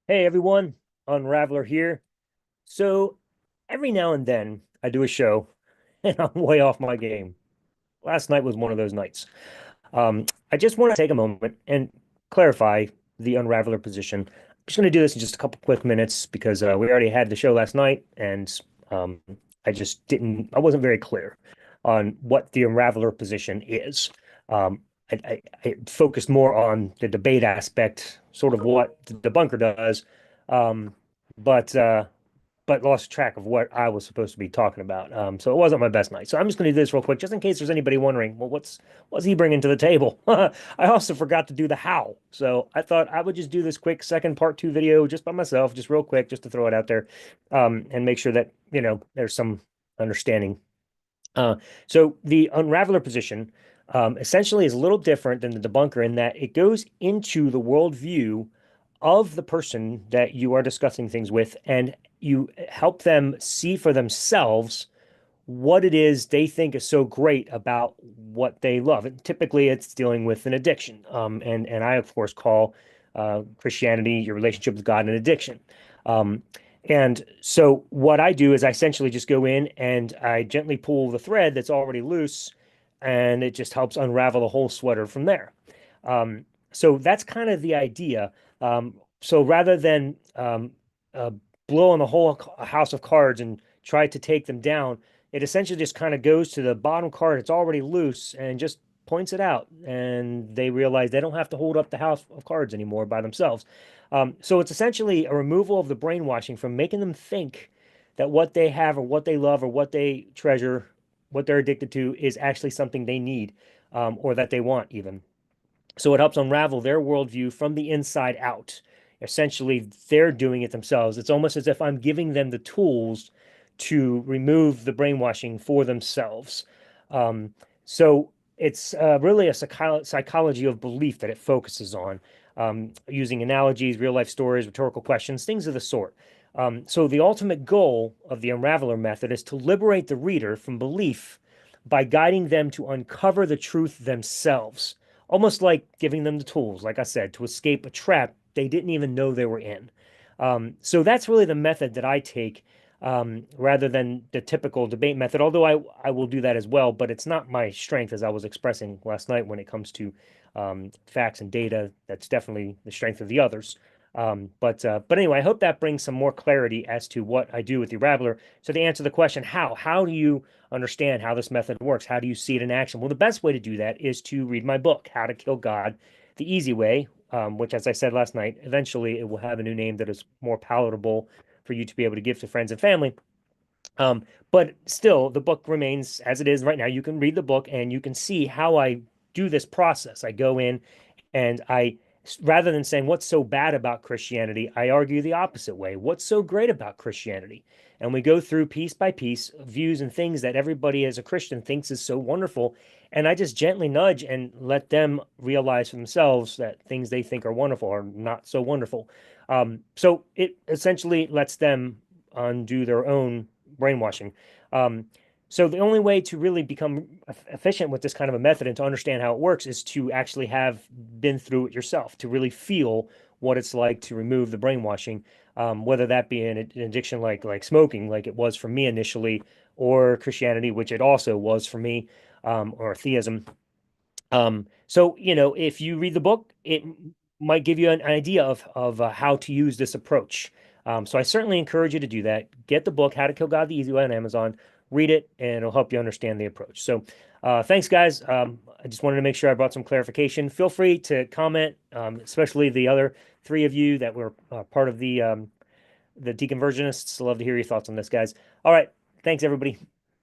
Hey everyone, Unraveler here. So every now and then I do a show and I'm way off my game. Last night was one of those nights. I just want to take a moment and clarify the Unraveler position. I'm just going to do this in just a couple quick minutes because we already had the show last night and um, I wasn't very clear on what the Unraveler position is. I focused more on the debate aspect, sort of what the debunker does, um, but uh, but lost track of what I was supposed to be talking about. So it wasn't my best night. So I'm just going to do this real quick, just in case there's anybody wondering, well, what's he bringing to the table? I also forgot to do the how. So I thought I would just do this quick second part two video just by myself, just real quick, just to throw it out there, and make sure that, there's some understanding. Uh, so the unraveler position essentially is a little different than the debunker in that it goes into the worldview of the person that you are discussing things with, and you help them see for themselves what it is they think is so great about what they love. And typically, it's dealing with an addiction. And I, of course, call Christianity, your relationship with God, an addiction. Um, and so, what I do is I essentially just go in and I gently pull the thread that's already loose, and it just helps unravel the whole sweater from there. So that's kind of the idea. So rather than uh, blow on the whole house of cards and try to take them down, it essentially just kind of goes to the bottom card. It's already loose and just points it out. And they realize they don't have to hold up the house of cards anymore by themselves. So it's essentially a removal of the brainwashing from making them think that what they have or what they love or what they treasure, what they're addicted to is actually something they need or that they want even. So it helps unravel their worldview from the inside out. Essentially, they're doing it themselves. It's almost as if I'm giving them the tools to remove the brainwashing for themselves. Um, so it's really a psychology of belief that it focuses on, using analogies, real life stories, rhetorical questions, things of the sort. So the ultimate goal of the Unraveler method is to liberate the reader from belief by guiding them to uncover the truth themselves, almost like giving them the tools, like I said, to escape a trap they didn't even know they were in. So that's really the method that I take, rather than the typical debate method, although I will do that as well, but it's not my strength, as I was expressing last night when it comes to facts and data. That's definitely the strength of the others. But anyway, I hope that brings some more clarity as to what I do with the Raveler. So to answer the question, how do you understand how this method works? How do you see it in action? Well, the best way to do that is to read my book, How to Kill God the Easy Way, which, as I said last night, eventually it will have a new name that is more palatable for you to be able to give to friends and family. But still, the book remains as it is right now. You can read the book and you can see how I do this process. I go in and rather than saying what's so bad about Christianity, I argue the opposite way. What's so great about Christianity? And we go through piece by piece views and things that everybody as a Christian thinks is so wonderful. And I just gently nudge and let them realize for themselves that things they think are wonderful are not so wonderful. So it essentially lets them undo their own brainwashing. Um, so the only way to really become efficient with this kind of a method and to understand how it works is to actually have been through it yourself, to really feel what it's like to remove the brainwashing, whether that be an addiction like smoking, like it was for me initially, or Christianity, which it also was for me, or theism. So, if you read the book, it might give you an idea of how to use this approach. So I certainly encourage you to do that. Get the book, How to Kill God the Easy Way on Amazon, read it, and it'll help you understand the approach. So thanks, guys. I just wanted to make sure I brought some clarification. Feel free to comment, especially the other three of you that were part of the Deconversionists. I'd love to hear your thoughts on this, guys. All right. Thanks, everybody.